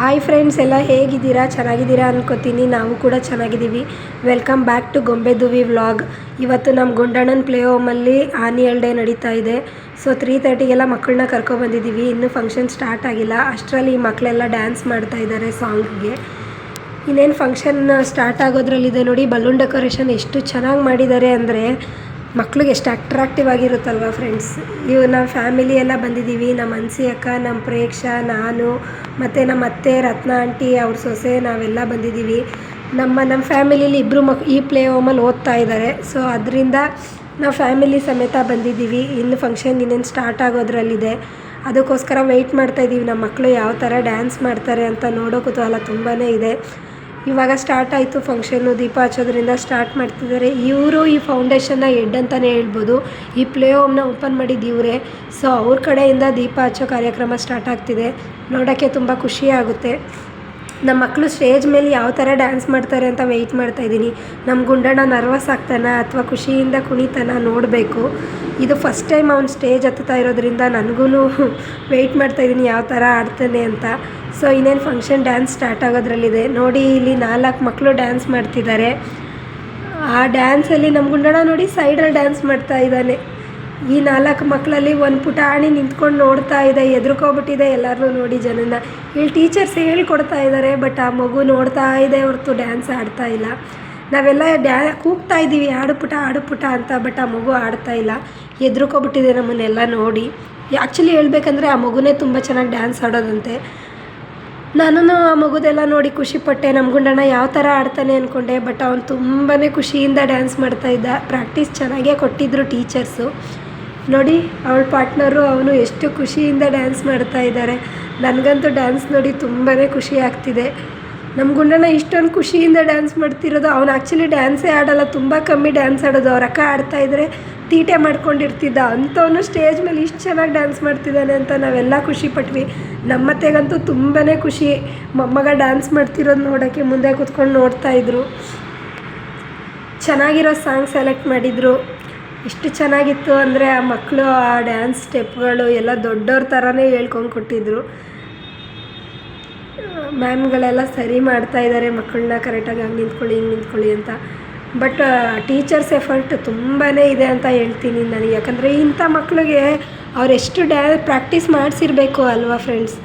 Hi friends, ಎಲ್ಲ ಹೇಗಿದ್ದೀರಾ? ಚೆನ್ನಾಗಿದ್ದೀರಾ ಅನ್ಕೋತೀನಿ. ನಾವು ಕೂಡ ಚೆನ್ನಾಗಿದ್ದೀವಿ. ವೆಲ್ಕಮ್ ಬ್ಯಾಕ್ ಟು ಗೊಂಬೆದುವಿ ವ್ಲಾಗ್. ಇವತ್ತು ನಮ್ಮ ಗುಂಡಣ್ಣನ ಪ್ಲೇ ಹೋಮಲ್ಲಿ ಆನ್ಯುವಲ್ ಡೇ ನಡೀತಾ ಇದೆ. ಸೊ 3:30ಗೆಲ್ಲ ಮಕ್ಕಳನ್ನ ಕರ್ಕೊಬಂದಿದ್ದೀವಿ. ಇನ್ನೂ ಫಂಕ್ಷನ್ ಸ್ಟಾರ್ಟ್ ಆಗಿಲ್ಲ. ಅಷ್ಟರಲ್ಲಿ ಈ ಮಕ್ಕಳೆಲ್ಲ ಡ್ಯಾನ್ಸ್ ಮಾಡ್ತಾ ಇದ್ದಾರೆ ಸಾಂಗ್ಗೆ. ಇನ್ನೇನು ಫಂಕ್ಷನ್ ಸ್ಟಾರ್ಟ್ ಆಗೋದ್ರಲ್ಲಿದೆ ನೋಡಿ. ಬಲೂನ್ ಡೆಕೋರೇಷನ್ ಎಷ್ಟು ಚೆನ್ನಾಗಿ ಮಾಡಿದ್ದಾರೆ ಅಂದರೆ ಮಕ್ಳಿಗೆ ಎಷ್ಟು ಅಟ್ರಾಕ್ಟಿವ್ ಆಗಿರುತ್ತಲ್ವ ಫ್ರೆಂಡ್ಸ್. ನಮ್ಮ ಫ್ಯಾಮಿಲಿ ಎಲ್ಲ ಬಂದಿದ್ದೀವಿ. ನಮ್ಮ ಅನ್ಸಿ ಅಕ್ಕ, ನಮ್ಮ ಪ್ರೇಕ್ಷಾ, ನಾನು ಮತ್ತು ನಮ್ಮ ಅತ್ತೆ ರತ್ನ ಆಂಟಿ, ಅವ್ರ ಸೊಸೆ, ನಾವೆಲ್ಲ ಬಂದಿದ್ದೀವಿ. ನಮ್ಮ ಫ್ಯಾಮಿಲಿಲಿ ಇಬ್ಬರು ಈ ಪ್ಲೇ ಹೋಮಲ್ಲಿ ಓದ್ತಾ ಇದ್ದಾರೆ. ಸೊ ಅದರಿಂದ ನಾವು ಫ್ಯಾಮಿಲಿ ಸಮೇತ ಬಂದಿದ್ದೀವಿ. ಇನ್ನು ಫಂಕ್ಷನ್ ಇನ್ನೇನು ಸ್ಟಾರ್ಟ್ ಆಗೋದ್ರಲ್ಲಿದೆ. ಅದಕ್ಕೋಸ್ಕರ ವೆಯ್ಟ್ ಮಾಡ್ತಾಯಿದ್ದೀವಿ. ನಮ್ಮ ಮಕ್ಕಳು ಯಾವ ಥರ ಡ್ಯಾನ್ಸ್ ಮಾಡ್ತಾರೆ ಅಂತ ನೋಡೋ ಕುತೂಹಲ ತುಂಬಾ ಇದೆ. ಇವಾಗ ಸ್ಟಾರ್ಟ್ ಆಯಿತು ಫಂಕ್ಷನ್ನು. ದೀಪ ಹಚ್ಚೋದ್ರಿಂದ ಸ್ಟಾರ್ಟ್ ಮಾಡ್ತಿದ್ದಾರೆ. ಇವರು ಈ ಫೌಂಡೇಶನ್ನ ಹೆಡ್ ಅಂತಲೇ ಹೇಳ್ಬೋದು. ಈ ಪ್ಲೇ ಹೋಮ್ನ ಓಪನ್ ಮಾಡಿದ್ದು ಇವರೇ. ಸೊ ಅವ್ರ ಕಡೆಯಿಂದ ದೀಪ ಹಚ್ಚೋ ಕಾರ್ಯಕ್ರಮ ಸ್ಟಾರ್ಟ್ ಆಗ್ತಿದೆ. ನೋಡೋಕ್ಕೆ ತುಂಬ ಖುಷಿಯಾಗುತ್ತೆ. ನಮ್ಮ ಮಕ್ಕಳು ಸ್ಟೇಜ್ ಮೇಲೆ ಯಾವ ಥರ ಡ್ಯಾನ್ಸ್ ಮಾಡ್ತಾರೆ ಅಂತ ವೆಯ್ಟ್ ಮಾಡ್ತಾಯಿದ್ದೀನಿ. ನಮ್ಮ ಗುಂಡಣ್ಣ ನರ್ವಸ್ ಆಗ್ತಾನ ಅಥವಾ ಖುಷಿಯಿಂದ ಕುಣಿತಾನ ನೋಡಬೇಕು. ಇದು ಫಸ್ಟ್ ಟೈಮ್ ಅವ್ನು ಸ್ಟೇಜ್ ಹತ್ತುತ್ತಾ ಇರೋದ್ರಿಂದ ನನಗೂ ವೆಯ್ಟ್ ಮಾಡ್ತಾಯಿದ್ದೀನಿ ಯಾವ ಥರ ಆಡ್ತಾನೆ ಅಂತ. ಸೊ ಇನ್ನೇನು ಫಂಕ್ಷನ್ ಡ್ಯಾನ್ಸ್ ಸ್ಟಾರ್ಟ್ ಆಗೋದ್ರಲ್ಲಿದೆ ನೋಡಿ. ಇಲ್ಲಿ 4 ಮಕ್ಕಳು ಡ್ಯಾನ್ಸ್ ಮಾಡ್ತಿದ್ದಾರೆ. ಆ ಡ್ಯಾನ್ಸಲ್ಲಿ ನಮ್ಮ ಗುಂಡಣ್ಣ ನೋಡಿ ಸೈಡಲ್ಲಿ ಡ್ಯಾನ್ಸ್ ಮಾಡ್ತಾ ಇದ್ದಾನೆ. ಈ 4 ಮಕ್ಕಳಲ್ಲಿ ಒಂದು ಪುಟಾಣಿ ನಿಂತ್ಕೊಂಡು ನೋಡ್ತಾ ಇದೆ, ಎದುರ್ಕೊಬಿಟ್ಟಿದೆ ಎಲ್ಲರನ್ನೂ ನೋಡಿ ಜನನ. ಇಲ್ಲಿ ಟೀಚರ್ಸ್ ಹೇಳ್ಕೊಡ್ತಾ ಇದ್ದಾರೆ, ಬಟ್ ಆ ಮಗು ನೋಡ್ತಾ ಇದೆ ಹೊರತು ಡ್ಯಾನ್ಸ್ ಆಡ್ತಾ ಇಲ್ಲ. ನಾವೆಲ್ಲ ಕೂಗ್ತಾ ಇದ್ದೀವಿ ಆಡು ಪುಟ ಅಂತ, ಬಟ್ ಆ ಮಗು ಆಡ್ತಾ ಇಲ್ಲ, ಎದುರ್ಕೊಬಿಟ್ಟಿದೆ ನಮ್ಮನ್ನೆಲ್ಲ ನೋಡಿ. ಆ್ಯಕ್ಚುಲಿ ಹೇಳ್ಬೇಕಂದ್ರೆ ಆ ಮಗುನೇ ತುಂಬ ಚೆನ್ನಾಗಿ ಡ್ಯಾನ್ಸ್ ಆಡೋದಂತೆ. ನಾನು ಆ ಮಗುದೆಲ್ಲ ನೋಡಿ ಖುಷಿಪಟ್ಟೆ. ನಮ್ಮ ಗುಂಡಣ್ಣ ಯಾವ ಥರ ಆಡ್ತಾನೆ ಅಂದ್ಕೊಂಡೆ, ಬಟ್ ಅವನು ತುಂಬಾ ಖುಷಿಯಿಂದ ಡ್ಯಾನ್ಸ್ ಮಾಡ್ತಾಯಿದ್ದ. ಪ್ರಾಕ್ಟೀಸ್ ಚೆನ್ನಾಗೇ ಕೊಟ್ಟಿದ್ದರು ಟೀಚರ್ಸು. ನೋಡಿ ಅವಳ ಪಾರ್ಟ್ನರು ಅವನು ಎಷ್ಟು ಖುಷಿಯಿಂದ ಡ್ಯಾನ್ಸ್ ಮಾಡ್ತಾ ಇದ್ದಾರೆ. ನನಗಂತೂ ಡ್ಯಾನ್ಸ್ ನೋಡಿ ತುಂಬಾ ಖುಷಿ ಆಗ್ತಿದೆ. ನಮ್ಮ ಗುಂಡಣ್ಣ ಇಷ್ಟೊಂದು ಖುಷಿಯಿಂದ ಡ್ಯಾನ್ಸ್ ಮಾಡ್ತಿರೋದು. ಅವನು ಆ್ಯಕ್ಚುಲಿ ಡ್ಯಾನ್ಸೇ ಆಡೋಲ್ಲ, ತುಂಬ ಕಮ್ಮಿ ಡ್ಯಾನ್ಸ್ ಆಡೋದು. ಅವ್ರ ಅಕ್ಕ ಆಡ್ತಾಯಿದ್ರೆ ತೀಟೆ ಮಾಡ್ಕೊಂಡಿರ್ತಿದ್ದ. ಅಂಥವನು ಸ್ಟೇಜ್ ಮೇಲೆ ಇಷ್ಟು ಚೆನ್ನಾಗಿ ಡ್ಯಾನ್ಸ್ ಮಾಡ್ತಿದ್ದಾನೆ ಅಂತ ನಾವೆಲ್ಲ ಖುಷಿಪಟ್ವಿ. ನಮ್ಮತ್ತೆಗಂತೂ ತುಂಬಾ ಖುಷಿ. ಮೊಮ್ಮಗ ಡ್ಯಾನ್ಸ್ ಮಾಡ್ತಿರೋದು ನೋಡೋಕ್ಕೆ ಮುಂದೆ ಕೂತ್ಕೊಂಡು ನೋಡ್ತಾಯಿದ್ರು. ಚೆನ್ನಾಗಿರೋ ಸಾಂಗ್ ಸೆಲೆಕ್ಟ್ ಮಾಡಿದರು. ಎಷ್ಟು ಚೆನ್ನಾಗಿತ್ತು ಅಂದರೆ ಆ ಮಕ್ಕಳು ಆ ಡ್ಯಾನ್ಸ್ ಸ್ಟೆಪ್ಗಳು ಎಲ್ಲ ದೊಡ್ಡವ್ರ ಥರನೇ ಹೇಳ್ಕೊಂಡು ಕೊಟ್ಟಿದ್ರು. ಮ್ಯಾಮ್ಗಳೆಲ್ಲ ಸರಿ ಮಾಡ್ತಾಯಿದ್ದಾರೆ ಮಕ್ಕಳನ್ನ ಕರೆಕ್ಟಾಗಿ ಹಂಗೆ ನಿಂತ್ಕೊಳ್ಳಿ ಹಿಂಗೆ ನಿಂತ್ಕೊಳ್ಳಿ ಅಂತ. ಬಟ್ ಟೀಚರ್ಸ್ ಎಫರ್ಟ್ ತುಂಬಾ ಇದೆ ಅಂತ ಹೇಳ್ತೀನಿ ನನಗೆ. ಯಾಕಂದರೆ ಇಂಥ ಮಕ್ಕಳಿಗೆ ಅವರೆಷ್ಟು ಪ್ರಾಕ್ಟೀಸ್ ಮಾಡಿಸಿರ್ಬೇಕು ಅಲ್ವಾ ಫ್ರೆಂಡ್ಸ್.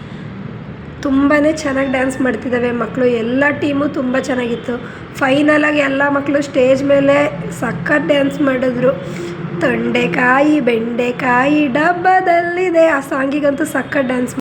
ತುಂಬಾ ಚೆನ್ನಾಗಿ ಡ್ಯಾನ್ಸ್ ಮಾಡ್ತಿದ್ದಾವೆ ಮಕ್ಕಳು. ಎಲ್ಲ ಟೀಮು ತುಂಬ ಚೆನ್ನಾಗಿತ್ತು. ಫೈನಲಾಗಿ ಎಲ್ಲ ಮಕ್ಕಳು ಸ್ಟೇಜ್ ಮೇಲೆ ಸಖತ್ ಡ್ಯಾನ್ಸ್ ಮಾಡಿದ್ರು. ತೊಂಡೆಕಾಯಿ ಬೆಂಡೆಕಾಯಿ ಡಬ್ಬದಲ್ಲಿದೆ ಆ ಸಾಂಗಿಗಂತೂ ಸಖತ್ ಡ್ಯಾನ್ಸ್